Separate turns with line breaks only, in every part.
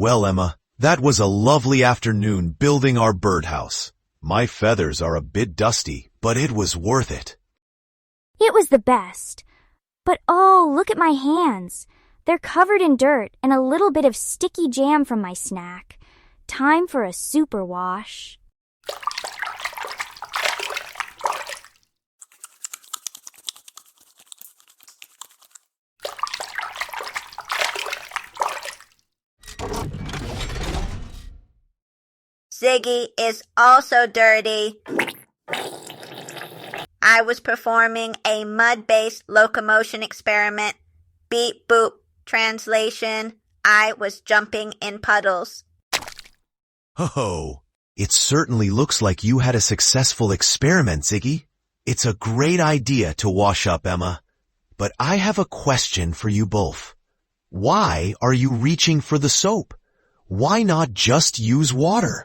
Well, Emma, that was a lovely afternoon building our birdhouse. My feathers are a bit dusty, but it was worth it.
It was the best. But oh, look at my hands. They're covered in dirt and a little bit of sticky jam from my snack. Time for a super wash.
Ziggy is also dirty. I was performing a mud-based locomotion experiment. Beep boop. Translation, I was jumping in puddles.
Oh, it certainly looks like you had a successful experiment, Ziggy. It's a great idea to wash up, Emma. But I have a question for you both. Why are you reaching for the soap? Why not just use water?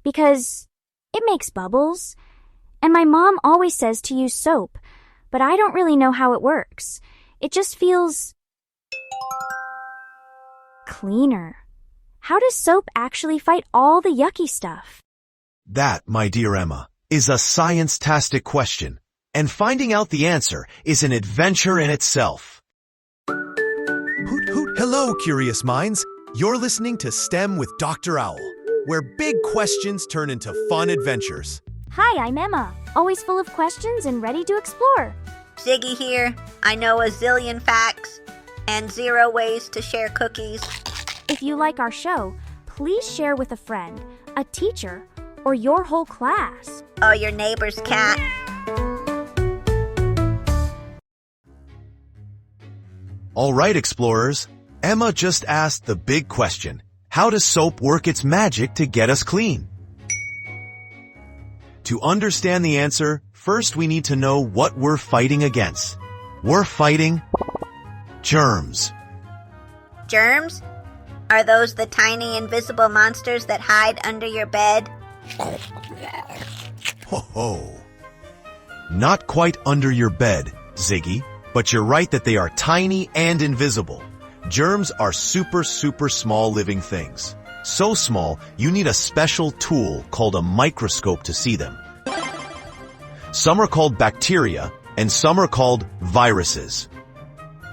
Because it makes bubbles. And my mom always says to use soap, but I don't really know how it works. It just feels cleaner. How does soap actually fight all the yucky stuff?
That, my dear Emma, is a science-tastic question, and finding out the answer is an adventure in itself.
Hoot hoot, hello, curious minds. You're listening to STEM with Dr. Owl, where big questions turn into fun adventures.
Hi, I'm Emma, always full of questions and ready to explore.
Ziggy here. I know a zillion facts and 0 ways to share cookies.
If you like our show, please share with a friend, a teacher, or your whole class.
Or your neighbor's cat.
All right, explorers. Emma just asked the big question. How does soap work its magic to get us clean? To understand the answer, first we need to know what we're fighting against. We're fighting germs.
Germs? Are those the tiny invisible monsters that hide under your bed?
Ho. Not quite under your bed, Ziggy, but you're right that they are tiny and invisible. Germs are super small living things. So small, you need a special tool called a microscope to see them. Some are called bacteria, and some are called viruses.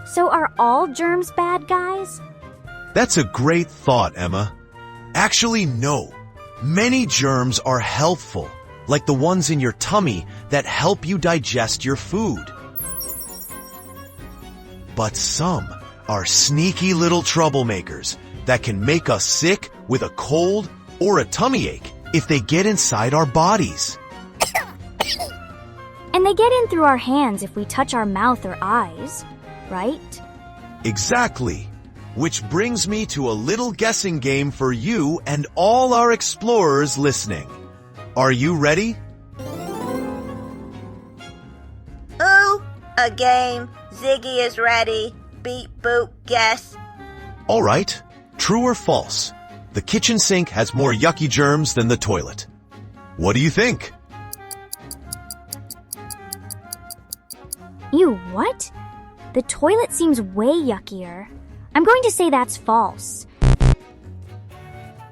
So are all germs bad guys?
That's a great thought, Emma. Actually, no. Many germs are helpful, like the ones in your tummy that help you digest your food. But some are sneaky little troublemakers that can make us sick with a cold or a tummy ache if they get inside our bodies.
And they get in through our hands if we touch our mouth or eyes, right?
Exactly. Which brings me to a little guessing game for you and all our explorers listening. Are you ready?
Ooh, a game. Ziggy is ready. Beep boop, guess.
All right. True or false? The kitchen sink has more yucky germs than the toilet. What do you think?
Ew, what? The toilet seems way yuckier. I'm going to say that's false.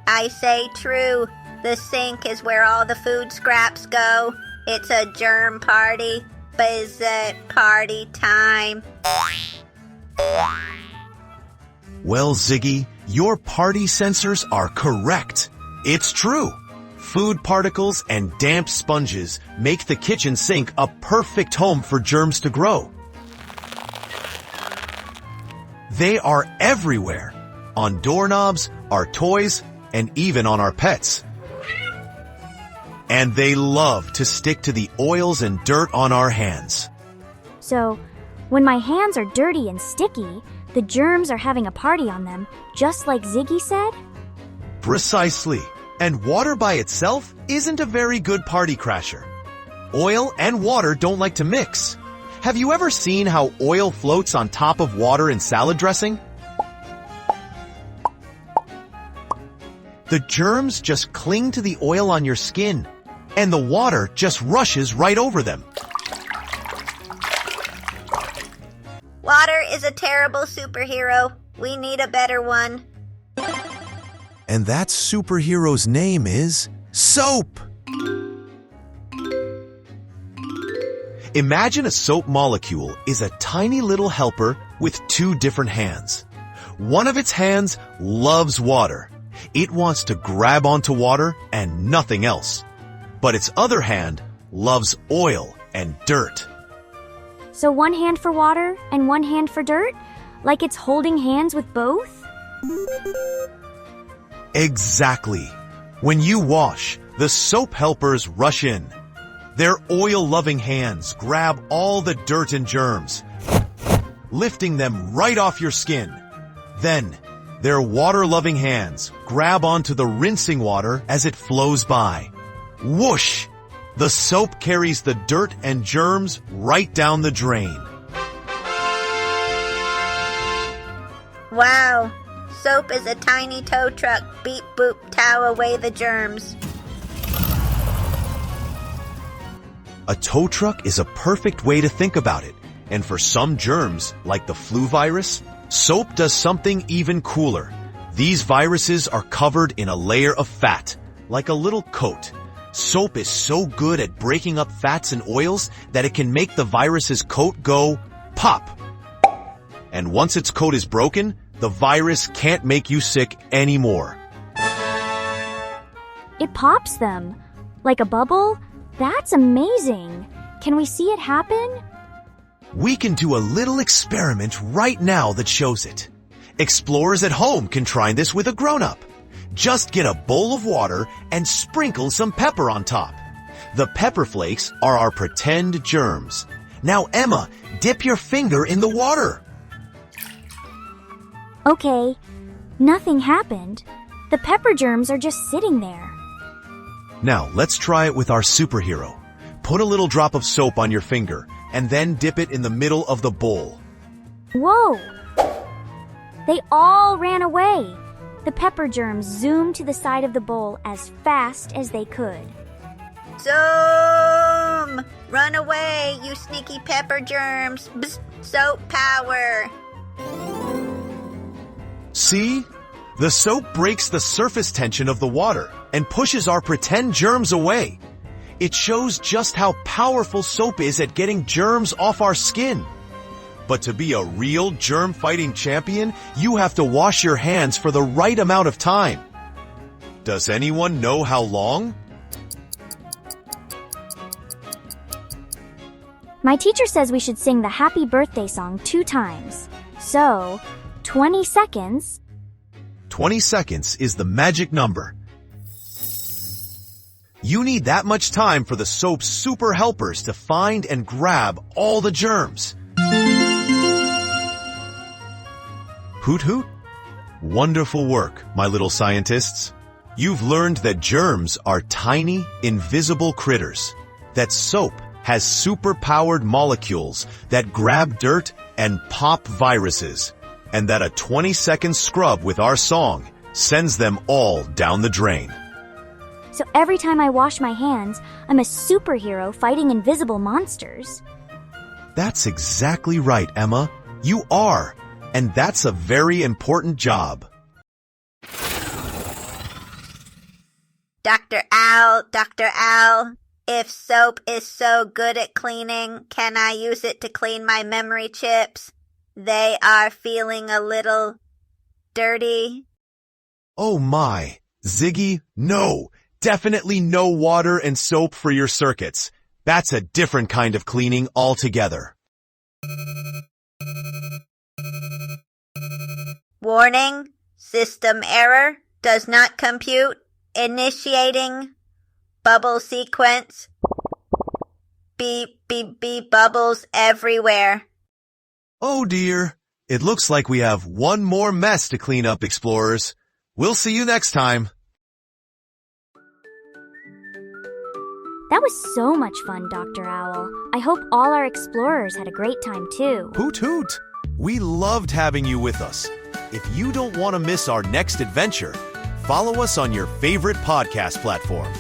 I say true. The sink is where all the food scraps go. It's a germ party. Visit party time.
Well, Ziggy, your party sensors are correct. It's true. Food particles and damp sponges make the kitchen sink a perfect home for germs to grow. They are everywhere, on doorknobs, our toys, and even on our pets. And they love to stick to the oils and dirt on our hands.
So, when my hands are dirty and sticky, the germs are having a party on them, just like Ziggy said?
Precisely. And water by itself isn't a very good party crasher. Oil and water don't like to mix. Have you ever seen how oil floats on top of water in salad dressing? The germs just cling to the oil on your skin, and the water just rushes right over them.
Water is a terrible superhero. We need a better one.
And that superhero's name is Soap!
Imagine a soap molecule is a tiny little helper with two different hands. One of its hands loves water. It wants to grab onto water and nothing else. But its other hand loves oil and dirt.
So one hand for water and one hand for dirt? Like it's holding hands with both?
Exactly. When you wash, the soap helpers rush in. Their oil-loving hands grab all the dirt and germs, lifting them right off your skin. Then, their water-loving hands grab onto the rinsing water as it flows by. Whoosh! The soap carries the dirt and germs right down the drain.
Wow, soap is a tiny tow truck. Beep boop, tow away the germs.
A tow truck is a perfect way to think about it. And for some germs, like the flu virus, soap does something even cooler. These viruses are covered in a layer of fat, like a little coat. Soap is so good at breaking up fats and oils that it can make the virus's coat go pop. And once its coat is broken, the virus can't make you sick anymore.
It pops them. Like a bubble? That's amazing. Can we see it happen?
We can do a little experiment right now that shows it. Explorers at home can try this with a grown-up. Just get a bowl of water and sprinkle some pepper on top. The pepper flakes are our pretend germs. Now, Emma, dip your finger in the water.
Okay, nothing happened. The pepper germs are just sitting there.
Now, let's try it with our superhero. Put a little drop of soap on your finger and then dip it in the middle of the bowl.
Whoa! They all ran away. The pepper germs zoomed to the side of the bowl as fast as they could.
Zoom! Run away, you sneaky pepper germs. Bzz, soap power.
See? The soap breaks the surface tension of the water and pushes our pretend germs away. It shows just how powerful soap is at getting germs off our skin. But to be a real germ-fighting champion, you have to wash your hands for the right amount of time. Does anyone know how long?
My teacher says we should sing the happy birthday song 2 times. So, 20 seconds.
20 seconds is the magic number. You need that much time for the soap's super helpers to find and grab all the germs. Hoot hoot. Wonderful work, my little scientists. You've learned that germs are tiny, invisible critters, that soap has super-powered molecules that grab dirt and pop viruses, and that a 20-second scrub with our song sends them all down the drain.
So every time I wash my hands, I'm a superhero fighting invisible monsters.
That's exactly right, Emma. You are, and that's a very important job.
Dr. Owl, if soap is so good at cleaning, can I use it to clean my memory chips? They are feeling a little dirty.
Oh my, Ziggy, no, definitely no water and soap for your circuits. That's a different kind of cleaning altogether.
Warning, system error, does not compute, initiating, bubble sequence, beep, beep, beep, bubbles everywhere.
Oh dear, it looks like we have one more mess to clean up, explorers. We'll see you next time.
That was so much fun, Dr. Owl. I hope all our explorers had a great time too.
Hoot hoot! We loved having you with us. If you don't want to miss our next adventure, follow us on your favorite podcast platform.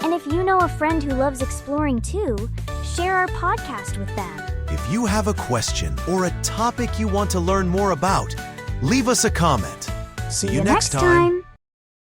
And if you know a friend who loves exploring too, share our podcast with them.
If you have a question or a topic you want to learn more about, leave us a comment. See you next time.